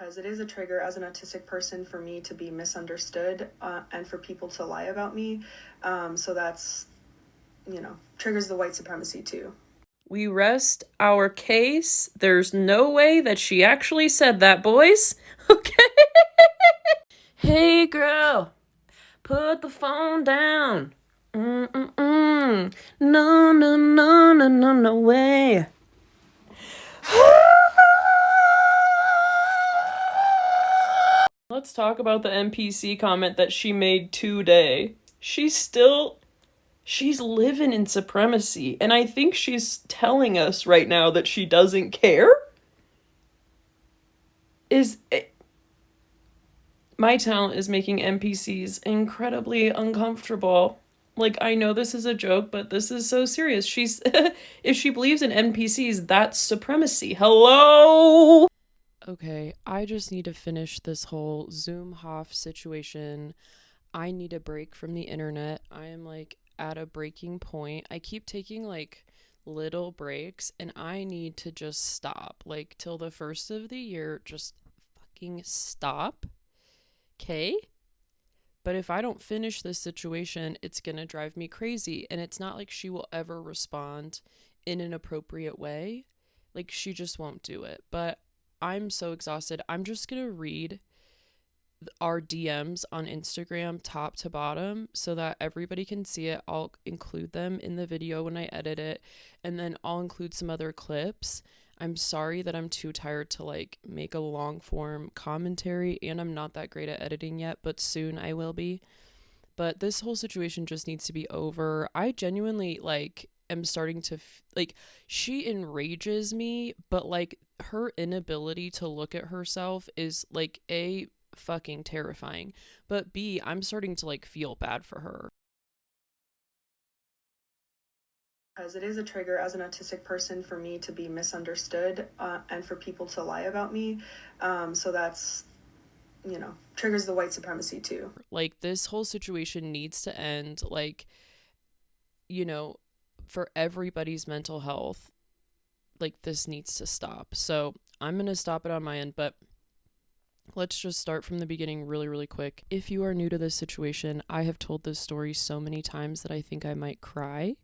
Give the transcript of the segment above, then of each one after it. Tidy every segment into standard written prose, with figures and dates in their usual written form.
Because it is a trigger as an autistic person for me to be misunderstood and for people to lie about me. So that's, triggers the white supremacy too. We rest our case. There's no way that she actually said that, boys. Okay? Hey, girl, put the phone down. Mm-mm-mm. No, no, no, no, no, no way. Let's talk about the NPC comment that she made today. She's living in supremacy, and I think she's telling us right now that she doesn't care. My talent is making NPCs incredibly uncomfortable. Like, I know this is a joke, but this is so serious. If she believes in NPCs, that's supremacy. Hello? Okay, I just need to finish this whole Zumhafe situation. I need a break from the internet. I am like at a breaking point. I keep taking like little breaks and I need to just stop. Like till the first of the year, just fucking stop. Okay? But if I don't finish this situation, it's gonna drive me crazy. And it's not like she will ever respond in an appropriate way. Like she just won't do it. But I'm so exhausted. I'm just gonna read our DMs on Instagram top to bottom so that everybody can see it. I'll include them in the video when I edit it, and then I'll include some other clips. I'm sorry that I'm too tired to like make a long form commentary, and I'm not that great at editing yet, but soon I will be. But this whole situation just needs to be over. I genuinely like am starting to like, she enrages me, but like her inability to look at herself is like a fucking terrifying, but B, I'm starting to like feel bad for her. Because it is a trigger as an autistic person for me to be misunderstood and for people to lie about me. So that's, triggers the white supremacy too. Like this whole situation needs to end. Like, for everybody's mental health, like this needs to stop. So I'm gonna stop it on my end, but let's just start from the beginning really, really quick. If you are new to this situation, I have told this story so many times that I think I might cry.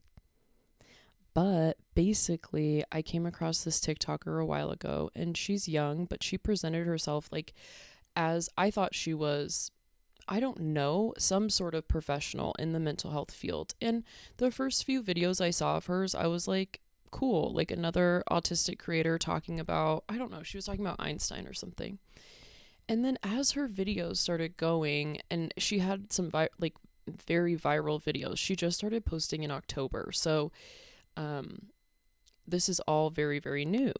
But basically, I came across this TikToker a while ago, and she's young, but she presented herself like as I thought she was, I don't know, some sort of professional in the mental health field. And the first few videos I saw of hers, I was like, cool, like another autistic creator talking about, I don't know, she was talking about Einstein or something. And then as her videos started going, and she had some very viral videos, she just started posting in October. So this is all very, very new.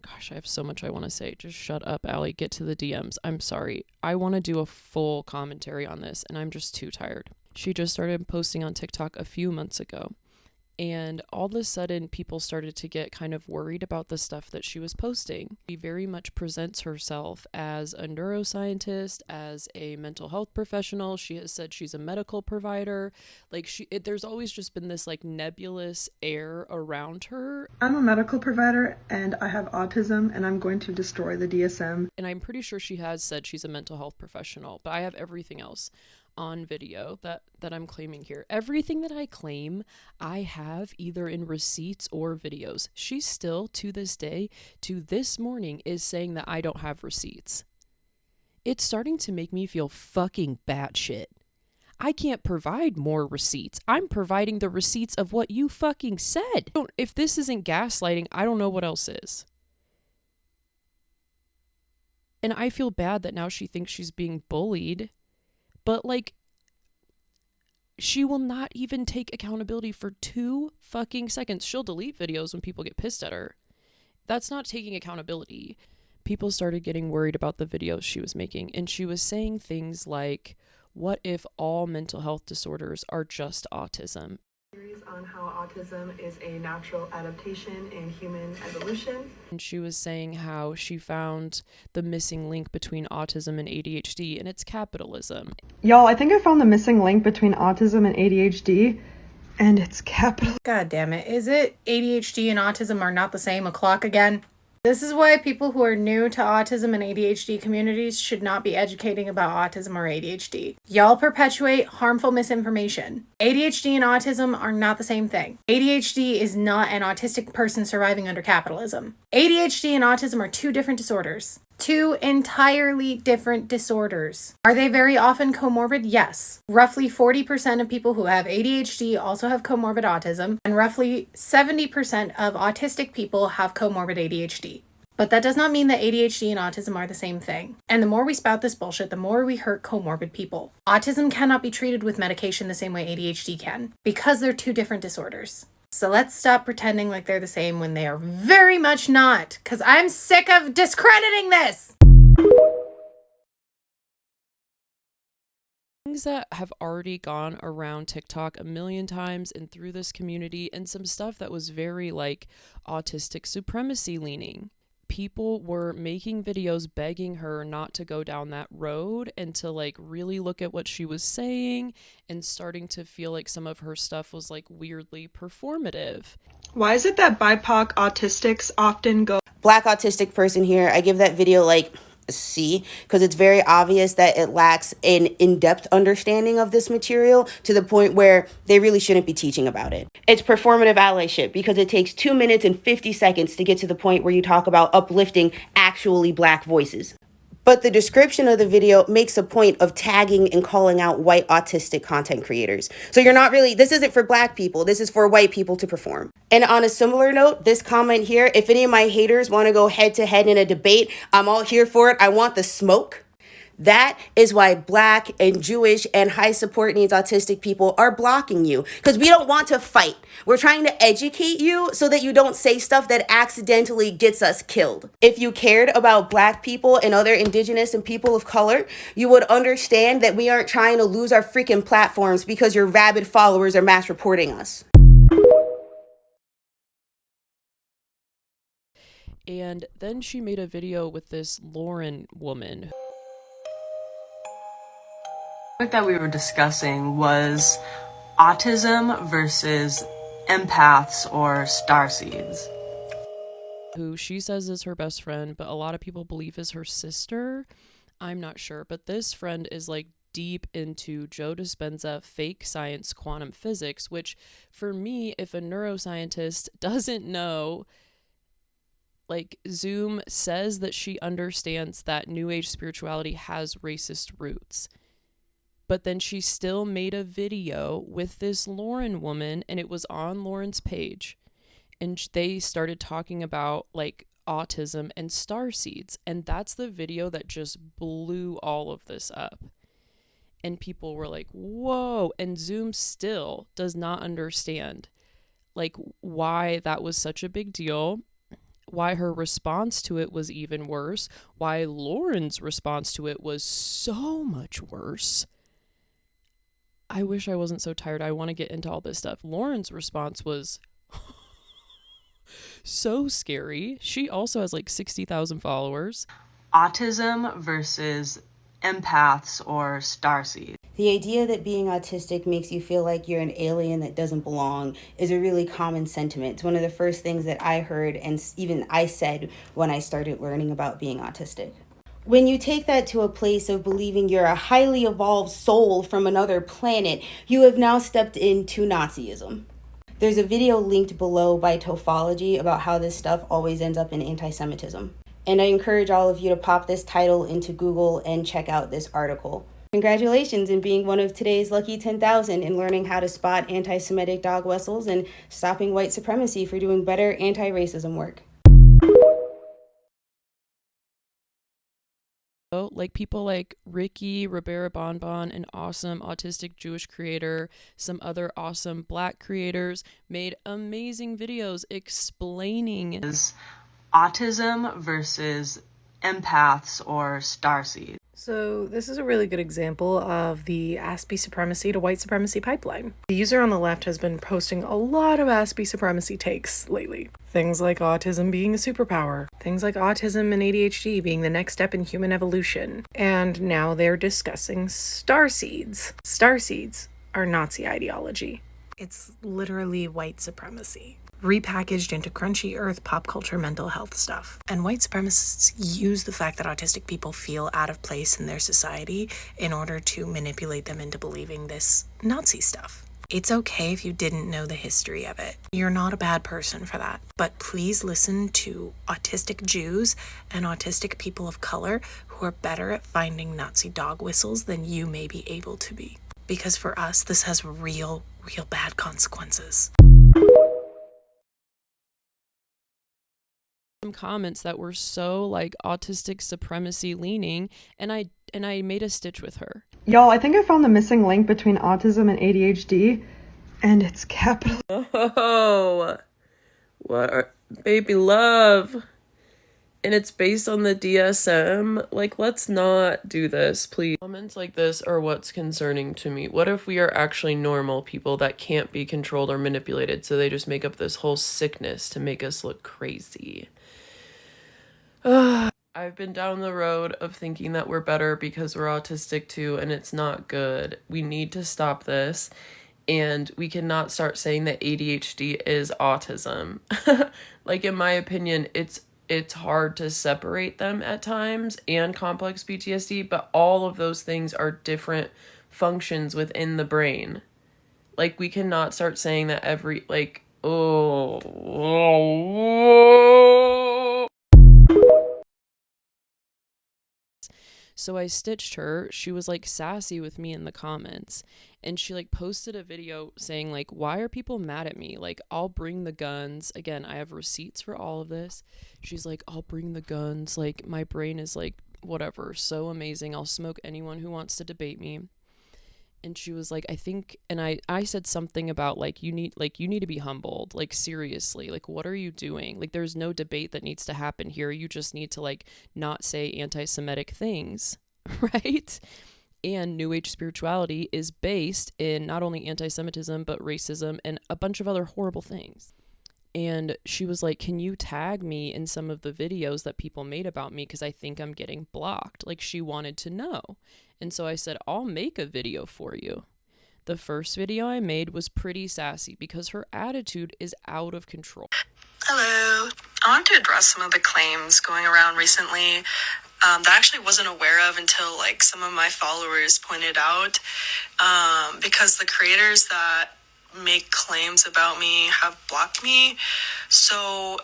Gosh, I have so much I want to say. Just shut up, Allie. Get to the DMs. I'm sorry. I want to do a full commentary on this, and I'm just too tired. She just started posting on TikTok a few months ago. And all of a sudden, people started to get kind of worried about the stuff that she was posting. She very much presents herself as a neuroscientist, as a mental health professional. She has said she's a medical provider. Like there's always just been this like nebulous air around her. I'm a medical provider and I have autism and I'm going to destroy the DSM. And I'm pretty sure she has said she's a mental health professional, but I have everything else on video that I'm claiming here. Everything that I claim, I have either in receipts or videos. She still, to this day, to this morning, is saying that I don't have receipts. It's starting to make me feel fucking batshit. I can't provide more receipts. I'm providing the receipts of what you fucking said. If this isn't gaslighting, I don't know what else is. And I feel bad that now she thinks she's being bullied. But, like, she will not even take accountability for 2 fucking seconds. She'll delete videos when people get pissed at her. That's not taking accountability. People started getting worried about the videos she was making, and she was saying things like, what if all mental health disorders are just autism? On how autism is a natural adaptation in human evolution. And she was saying how she found the missing link between autism and ADHD, and it's capitalism. Y'all, I think I found the missing link between autism and ADHD, and it's capital. God damn it. Is it ADHD and autism are not the same o'clock again? This is why people who are new to autism and ADHD communities should not be educating about autism or ADHD. Y'all perpetuate harmful misinformation. ADHD and autism are not the same thing. ADHD is not an autistic person surviving under capitalism. ADHD and autism are two different disorders. Two entirely different disorders. Are they very often comorbid? Yes. Roughly 40% of people who have ADHD also have comorbid autism, and roughly 70% of autistic people have comorbid ADHD. But that does not mean that ADHD and autism are the same thing. And the more we spout this bullshit, the more we hurt comorbid people. Autism cannot be treated with medication the same way ADHD can, because they're two different disorders. So let's stop pretending like they're the same when they are very much not, because I'm sick of discrediting this! Things that have already gone around TikTok a million times and through this community, and some stuff that was very like autistic supremacy leaning. People were making videos begging her not to go down that road and to like really look at what she was saying, and starting to feel like some of her stuff was like weirdly performative. Why is it that BIPOC autistics often go Black autistic person here, I give that video like a C, because it's very obvious that it lacks an in-depth understanding of this material to the point where they really shouldn't be teaching about it. It's performative allyship because it takes 2 minutes and 50 seconds to get to the point where you talk about uplifting actually Black voices. But the description of the video makes a point of tagging and calling out white autistic content creators. So you're not really, this isn't for Black people, this is for white people to perform. And on a similar note, this comment here, if any of my haters want to go head to head in a debate, I'm all here for it. I want the smoke. That is why Black and Jewish and high support needs autistic people are blocking you, because we don't want to fight. We're trying to educate you so that you don't say stuff that accidentally gets us killed. If you cared about Black people and other indigenous and people of color, you would understand that we aren't trying to lose our freaking platforms because your rabid followers are mass reporting us. And then she made a video with this Lauren woman. The topic that we were discussing was autism versus empaths or starseeds. Who she says is her best friend, but a lot of people believe is her sister. I'm not sure, but this friend is like deep into Joe Dispenza fake science quantum physics, which for me, if a neuroscientist doesn't know, like Zoom says that she understands that New Age spirituality has racist roots. But then she still made a video with this Lauren woman, and it was on Lauren's page. And they started talking about like autism and starseeds. And that's the video that just blew all of this up. And people were like, whoa. And Zoom still does not understand like why that was such a big deal, why her response to it was even worse, why Lauren's response to it was so much worse. I wish I wasn't so tired. I want to get into all this stuff. Lauren's response was so scary. She also has like 60,000 followers. Autism versus empaths or starseeds. The idea that being autistic makes you feel like you're an alien that doesn't belong is a really common sentiment. It's one of the first things that I heard and even I said when I started learning about being autistic. When you take that to a place of believing you're a highly evolved soul from another planet, you have now stepped into Nazism. There's a video linked below by Tophology about how this stuff always ends up in anti-Semitism. And I encourage all of you to pop this title into Google and check out this article. Congratulations in being one of today's lucky 10,000 in learning how to spot anti-Semitic dog whistles and stopping white supremacy for doing better anti-racism work. Like people like Ricky Ribera Bonbon, an awesome autistic Jewish creator, some other awesome Black creators made amazing videos explaining Autism versus empaths or starseeds. So this is a really good example of the Aspie supremacy to white supremacy pipeline. The user on the left has been posting a lot of Aspie supremacy takes lately. Things like autism being a superpower. Things like autism and ADHD being the next step in human evolution. And now they're discussing starseeds. Starseeds are Nazi ideology. It's literally white supremacy. repackaged into crunchy earth pop culture mental health stuff. And white supremacists use the fact that autistic people feel out of place in their society in order to manipulate them into believing this Nazi stuff. It's okay if you didn't know the history of it. You're not a bad person for that. But please listen to autistic Jews and autistic people of color who are better at finding Nazi dog whistles than you may be able to be. Because for us, this has real bad consequences. Some comments that were so like autistic supremacy leaning, and I made a stitch with her. Y'all, I think I found the missing link between autism and ADHD, and it's capital. Oh, baby love. And it's based on the DSM. Like, let's not do this, please. Comments like this are what's concerning to me. What if we are actually normal people that can't be controlled or manipulated, so they just make up this whole sickness to make us look crazy? I've been down the road of thinking that we're better because we're autistic too, and it's not good. We need to stop this, and we cannot start saying that ADHD is autism. Like, in my opinion, it's hard to separate them at times, and complex PTSD, but all of those things are different functions within the brain. Like, we cannot start saying that So I stitched her. She was like sassy with me in the comments, and she like posted a video saying like, why are people mad at me? Like, I'll bring the guns. Again, I have receipts for all of this. She's like, I'll bring the guns. Like, my brain is like, whatever, so amazing. I'll smoke anyone who wants to debate me. And she was like, I think, and I said something about like, you need to be humbled. Like, seriously, like, what are you doing? Like, there's no debate that needs to happen here. You just need to like not say anti-Semitic things, right? And New Age spirituality is based in not only anti-Semitism, but racism and a bunch of other horrible things. And she was like, can you tag me in some of the videos that people made about me? Because I think I'm getting blocked. Like, she wanted to know. And so I said, I'll make a video for you. The first video I made was pretty sassy because her attitude is out of control. Hello. I wanted to address some of the claims going around recently that I actually wasn't aware of until like some of my followers pointed out, because the creators that make claims about me have blocked me. So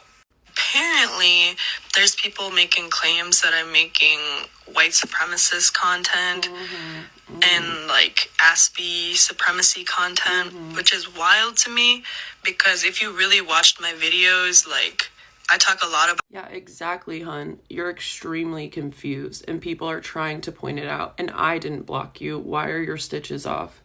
apparently there's people making claims that I'm making white supremacist content and like Aspie supremacy content, which is wild to me, because if you really watched my videos, like, I talk a lot about... Yeah, exactly, hun. You're extremely confused, and people are trying to point it out, and I didn't block you. Why are your stitches off?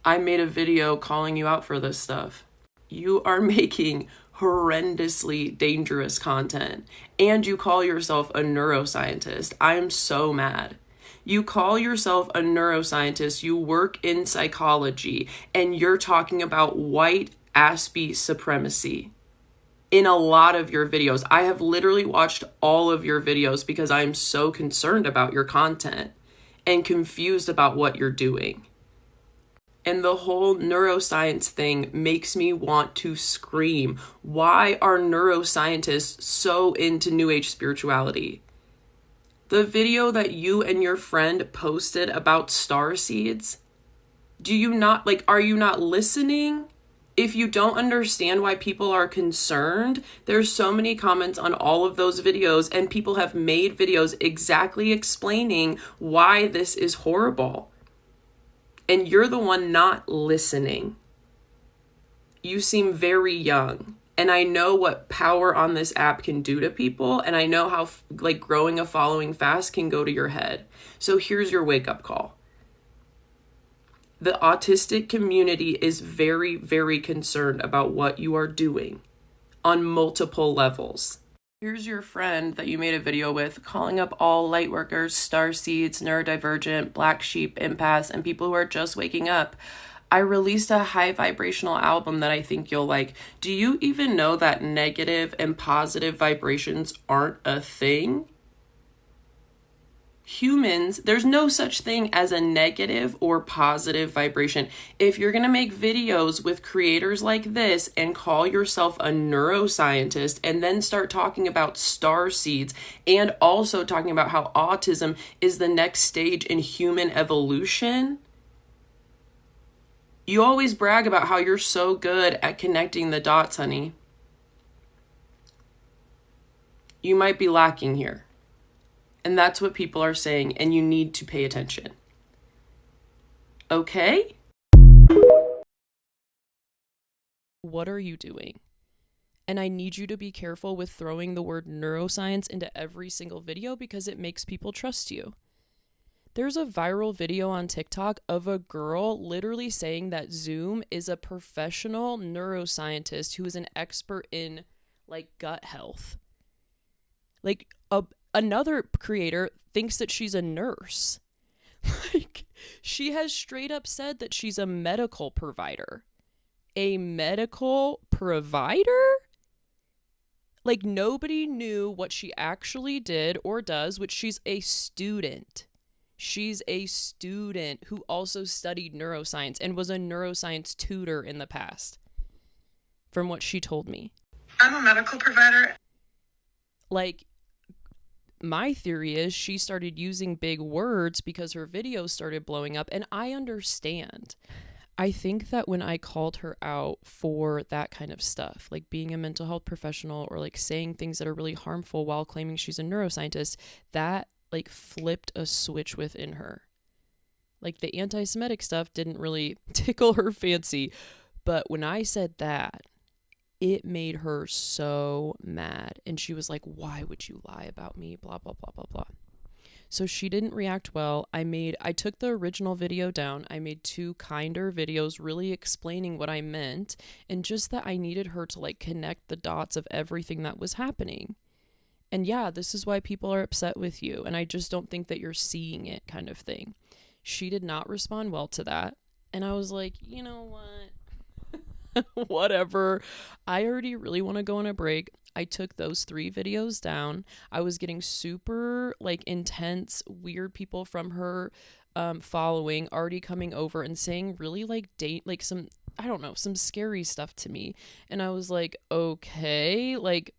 I made a video calling you out for this stuff. You are making horrendously dangerous content, and you call yourself a neuroscientist. I am so mad. You call yourself a neuroscientist, you work in psychology, and you're talking about white Aspie supremacy in a lot of your videos. I have literally watched all of your videos because I'm so concerned about your content and confused about what you're doing. And the whole neuroscience thing makes me want to scream. Why are neuroscientists so into New Age spirituality? The video that you and your friend posted about star seeds, are you not listening? If you don't understand why people are concerned, there's so many comments on all of those videos, and people have made videos exactly explaining why this is horrible. And you're the one not listening. You seem very young. And I know what power on this app can do to people. And I know how growing a following fast can go to your head. So here's your wake-up call. The autistic community is very, very concerned about what you are doing on multiple levels. Here's your friend that you made a video with calling up all light workers, starseeds, neurodivergent, black sheep, empaths, and people who are just waking up. I released a high vibrational album that I think you'll like. Do you even know that negative and positive vibrations aren't a thing? humans, there's no such thing as a negative or positive vibration. If you're going to make videos with creators like this and call yourself a neuroscientist and then start talking about star seeds and also talking about how autism is the next stage in human evolution, you always brag about how you're so good at connecting the dots, honey. You might be lacking here. And that's what people are saying, and you need to pay attention. Okay? What are you doing? And I need you to be careful with throwing the word neuroscience into every single video because it makes people trust you. There's a viral video on TikTok of a girl literally saying that Zoom is a professional neuroscientist who is an expert in, like, gut health. Like, another creator thinks that she's a nurse. Like, she has straight up said that she's a medical provider. A medical provider? Like, nobody knew what she actually did or does, which she's a student. She's a student who also studied neuroscience and was a neuroscience tutor in the past, from what she told me. I'm a medical provider. Like, my theory is she started using big words because her videos started blowing up, and I understand. I think that when I called her out for that kind of stuff, like being a mental health professional or like saying things that are really harmful while claiming she's a neuroscientist, that like flipped a switch within her. Like the anti-Semitic stuff didn't really tickle her fancy, but when I said that, it made her so mad. And she was like, why would you lie about me? Blah, blah, blah, blah, blah. So she didn't react well. I took the original video down. I made 2 kinder videos really explaining what I meant and just that I needed her to like connect the dots of everything that was happening. And yeah, this is why people are upset with you. And I just don't think that you're seeing it, kind of thing. She did not respond well to that. And I was like, you know what? Whatever. I already really want to go on a break. I took those 3 videos down. I was getting super like intense, weird people from her following already coming over and saying really like some, I don't know, some scary stuff to me. And I was like, okay, like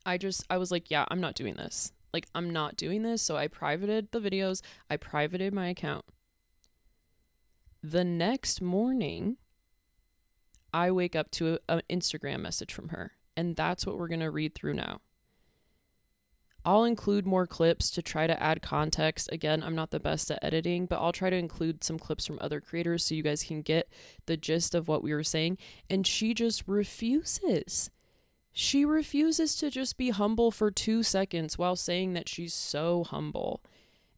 I was like, yeah, I'm not doing this. Like, I'm not doing this. So I privated the videos. I privated my account. The next morning, I wake up to an Instagram message from her, and that's what we're going to read through now. I'll include more clips to try to add context. Again, I'm not the best at editing, but I'll try to include some clips from other creators so you guys can get the gist of what we were saying. And she just refuses. She refuses to just be humble for 2 seconds while saying that she's so humble.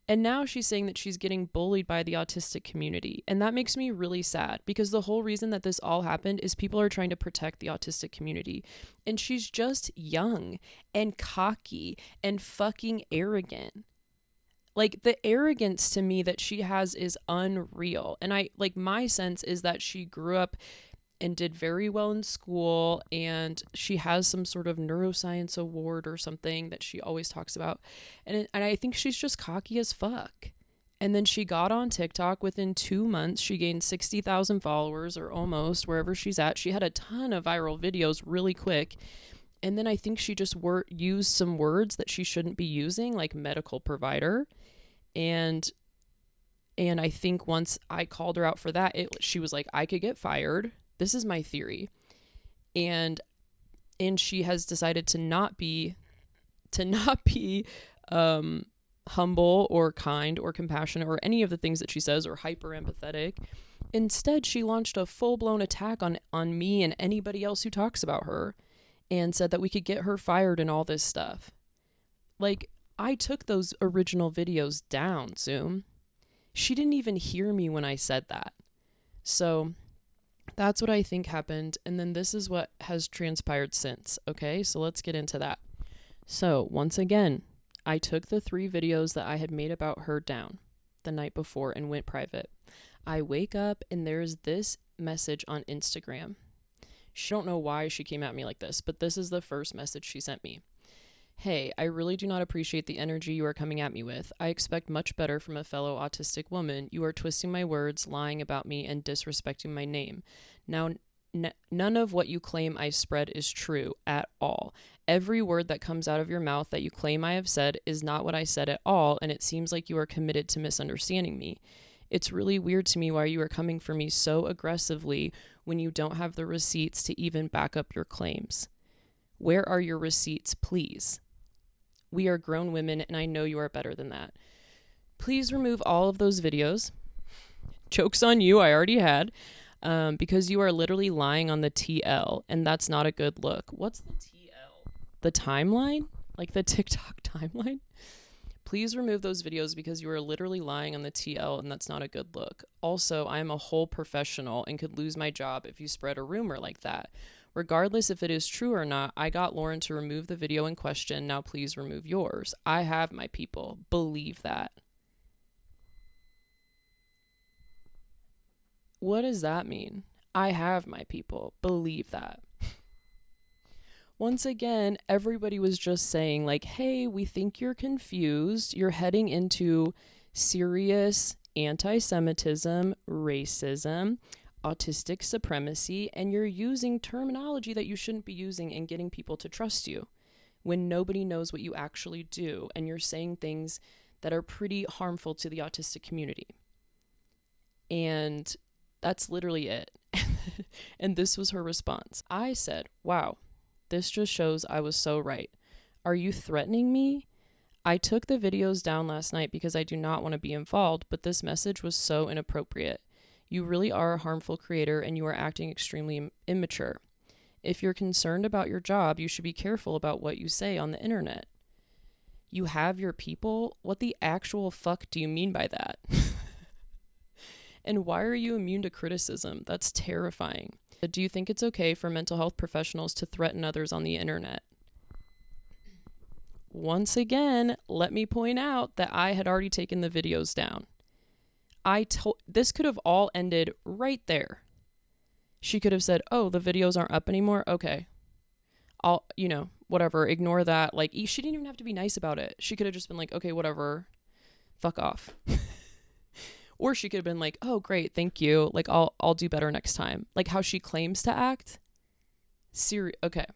And now she's saying that she's getting bullied by the autistic community. And that makes me really sad because the whole reason that this all happened is people are trying to protect the autistic community. And she's just young and cocky and fucking arrogant. Like, the arrogance to me that she has is unreal. And my sense is that she grew up and did very well in school, and she has some sort of neuroscience award or something that she always talks about. And I think she's just cocky as fuck. And then she got on TikTok. Within 2 months, she gained 60,000 followers, or almost, wherever she's at. She had a ton of viral videos really quick. And then I think she just used some words that she shouldn't be using, like medical provider. And I think once I called her out for that, she was like, I could get fired. This is my theory. And she has decided to not be humble or kind or compassionate or any of the things that she says, or hyper empathetic. Instead, she launched a full-blown attack on me and anybody else who talks about her, and said that we could get her fired and all this stuff. Like, I took those original videos down, Zoom. She didn't even hear me when I said that. So that's what I think happened. And then this is what has transpired since. Okay, so let's get into that. So once again, I took the 3 videos that I had made about her down the night before and went private. I wake up and there's this message on Instagram. She don't know why she came at me like this, but this is the first message she sent me. Hey, I really do not appreciate the energy you are coming at me with. I expect much better from a fellow autistic woman. You are twisting my words, lying about me, and disrespecting my name. Now, none of what you claim I spread is true at all. Every word that comes out of your mouth that you claim I have said is not what I said at all, and it seems like you are committed to misunderstanding me. It's really weird to me why you are coming for me so aggressively when you don't have the receipts to even back up your claims. Where are your receipts, please? We are grown women, and I know you are better than that. Please remove all of those videos. Joke's on you, I already had. Because you are literally lying on the TL, and that's not a good look. What's the TL? The timeline? Like the TikTok timeline? Please remove those videos because you are literally lying on the TL, and that's not a good look. Also, I am a whole professional and could lose my job if you spread a rumor like that. Regardless if it is true or not, I got Lauren to remove the video in question. Now please remove yours. I have my people. Believe that. What does that mean? I have my people. Believe that. Once again, everybody was just saying like, hey, we think you're confused. You're heading into serious anti-Semitism, racism, autistic supremacy, and you're using terminology that you shouldn't be using and getting people to trust you when nobody knows what you actually do, and you're saying things that are pretty harmful to the autistic community. And that's literally it. And this was her response. I said, wow, this just shows I was so right. Are you threatening me? I took the videos down last night because I do not want to be involved, but this message was so inappropriate. You really are a harmful creator, and you are acting extremely immature. If you're concerned about your job, you should be careful about what you say on the internet. You have your people? What the actual fuck do you mean by that? And why are you immune to criticism? That's terrifying. Do you think it's okay for mental health professionals to threaten others on the internet? Once again, let me point out that I had already taken the videos down. This could have all ended right there. She could have said, oh, the videos aren't up anymore. Okay. I'll, whatever, ignore that. Like, she didn't even have to be nice about it. She could have just been like, okay, whatever, fuck off. Or she could have been like, oh, great, thank you. Like, I'll do better next time. Like how she claims to act. Okay.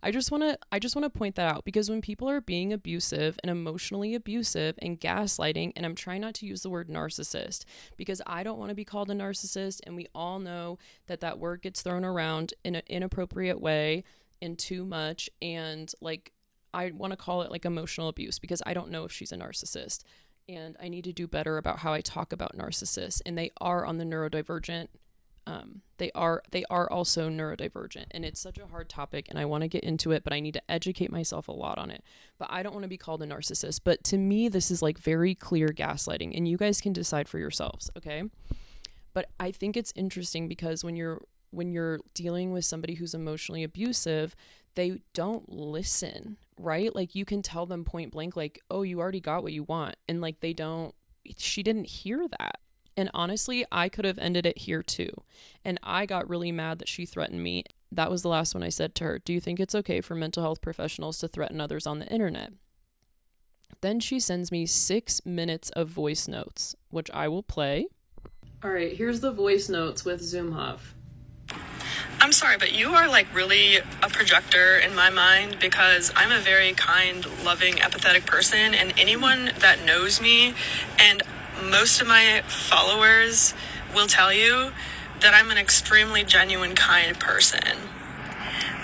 I just want to point that out, because when people are being abusive and emotionally abusive and gaslighting, and I'm trying not to use the word narcissist because I don't want to be called a narcissist, and we all know that word gets thrown around in an inappropriate way and too much, and like I want to call it like emotional abuse because I don't know if she's a narcissist, and I need to do better about how I talk about narcissists, and they are on the neurodivergent. They are also neurodivergent, and it's such a hard topic, and I want to get into it, but I need to educate myself a lot on it. But I don't want to be called a narcissist. But to me, this is like very clear gaslighting, and you guys can decide for yourselves, okay? But I think it's interesting because when you're dealing with somebody who's emotionally abusive, they don't listen, right? Like you can tell them point blank, like, oh, you already got what you want, and like she didn't hear that. And honestly, I could have ended it here too. And I got really mad that she threatened me. That was the last one I said to her. Do you think it's okay for mental health professionals to threaten others on the internet? Then she sends me 6 minutes of voice notes, which I will play. All right, here's the voice notes with Zumhafe. I'm sorry, but you are like really a projector in my mind, because I'm a very kind, loving, empathetic person, and anyone that knows me, and most of my followers will tell you that I'm an extremely genuine, kind person.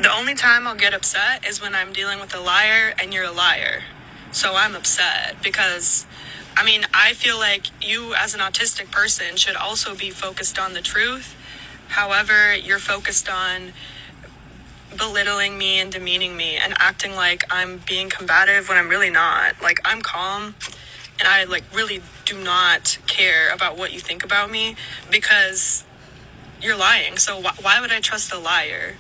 The only time I'll get upset is when I'm dealing with a liar and you're a liar. So I'm upset because, I feel like you as an autistic person should also be focused on the truth. However, you're focused on belittling me and demeaning me and acting like I'm being combative when I'm really not. Like, I'm calm. And I really do not care about what you think about me, because you're lying. So why would I trust a liar?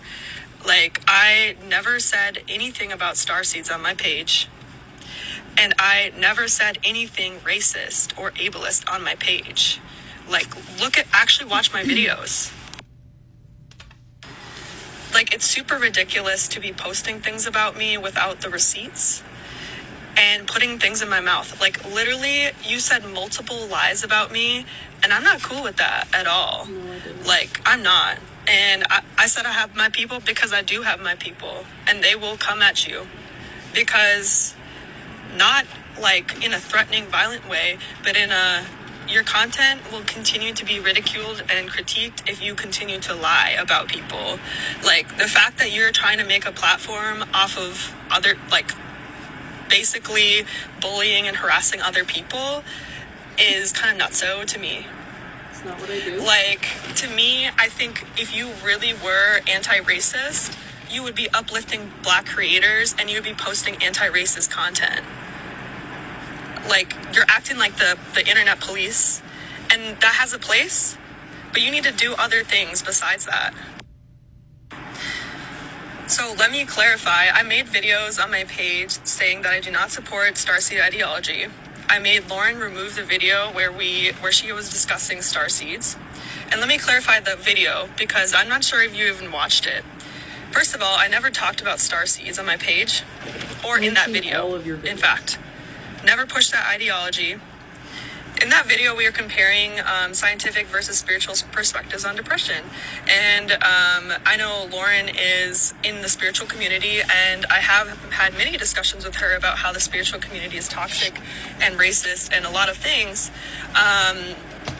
Like, I never said anything about starseeds on my page. And I never said anything racist or ableist on my page. Like, actually watch my videos. like, it's super ridiculous to be posting things about me without the receipts and putting things in my mouth. Like, literally, you said multiple lies about me, and I'm not cool with that at all. No, I didn't. Like, I'm not. And I said I have my people because I do have my people, and they will come at you. Because, not like in a threatening, violent way, but in a, your content will continue to be ridiculed and critiqued if you continue to lie about people. Like, the fact that you're trying to make a platform off of other, like, basically bullying and harassing other people is kind of nutso to me. It's not what I do. Like, to me, I think if you really were anti-racist, you would be uplifting Black creators and you would be posting anti-racist content. Like, you're acting like the internet police, and that has a place, but you need to do other things besides that. So let me clarify. I made videos on my page saying that I do not support starseed ideology. I made Lauren remove the video where she was discussing starseeds. And let me clarify the video because I'm not sure if you even watched it. First of all, I never talked about starseeds on my page or in that video. All of your videos. In fact, never pushed that ideology. In that video, we are comparing scientific versus spiritual perspectives on depression. And I know Lauren is in the spiritual community, and I have had many discussions with her about how the spiritual community is toxic and racist and a lot of things.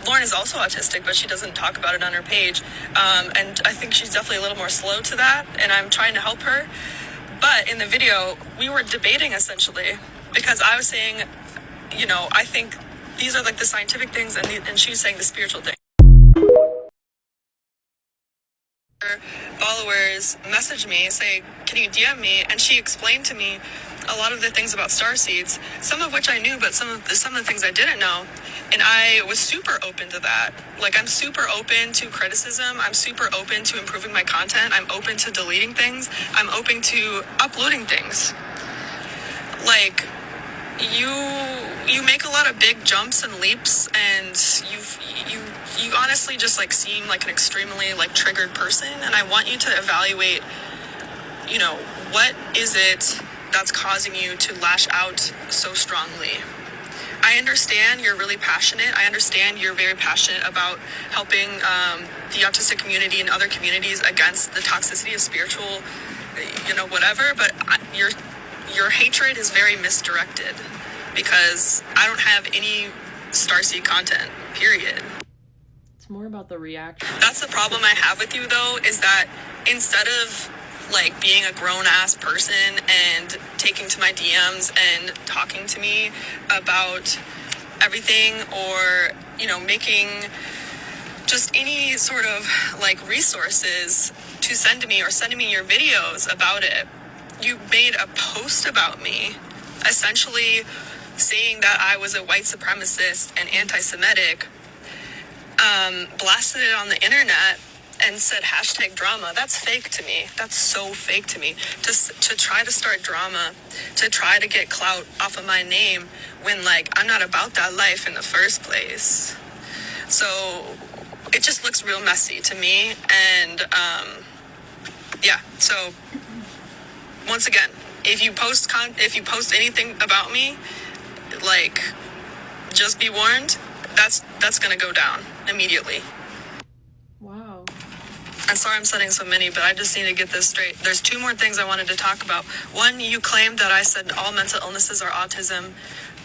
Lauren is also autistic, but she doesn't talk about it on her page. And I think she's definitely a little more slow to that, and I'm trying to help her. But in the video, we were debating essentially, because I was saying, you know, I think these are like the scientific things, and she was saying the spiritual thing. Her followers messaged me, say, can you DM me? And she explained to me a lot of the things about starseeds, some of which I knew, but some of the things I didn't know. And I was super open to that. Like, I'm super open to criticism. I'm super open to improving my content. I'm open to deleting things. I'm open to uploading things. Like, you make a lot of big jumps and leaps, and you honestly just like seem like an extremely like triggered person, and I want you to evaluate, you know, what is it that's causing you to lash out so strongly. I understand you're really passionate. I understand you're very passionate about helping the autistic community and other communities against the toxicity of spiritual, you know, whatever, but your hatred is very misdirected because I don't have any starseed content, period. It's more about the reaction. That's the problem I have with you, though, is that instead of like being a grown-ass person and taking to my DMs and talking to me about everything, or, you know, making just any sort of like resources to send to me or sending me your videos about it, you made a post about me essentially saying that I was a white supremacist and anti-Semitic, blasted it on the internet and said hashtag drama. That's fake to me. That's so fake to me. To try to start drama, to try to get clout off of my name when, like, I'm not about that life in the first place. So it just looks real messy to me. And yeah, so once again, if you post anything about me, like, just be warned, that's gonna go down immediately. Wow. I'm sorry I'm setting so many, but I just need to get this straight. There's two more things I wanted to talk about. One, you claimed that I said all mental illnesses are autism.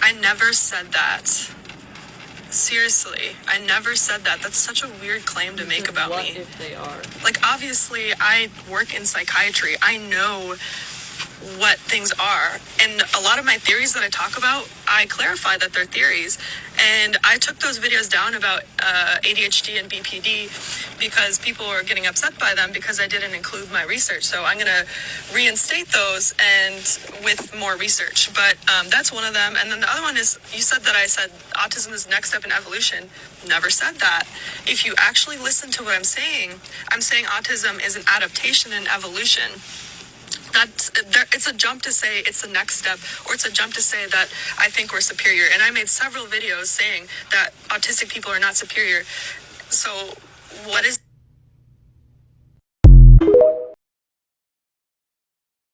I never said that. Seriously, I never said that. That's such a weird claim to make about What me. if they are? Like, obviously, I work in psychiatry. I know what things are. And a lot of my theories that I talk about, I clarify that they're theories. And I took those videos down about ADHD and BPD because people were getting upset by them because I didn't include my research. So I'm going to reinstate those and with more research. But that's one of them. And then the other one is, you said that I said autism is the next step in evolution. Never said that. If you actually listen to what I'm saying autism is an adaptation and evolution. It's a jump to say it's the next step, or it's a jump to say that I think we're superior. And I made several videos saying that autistic people are not superior. So what is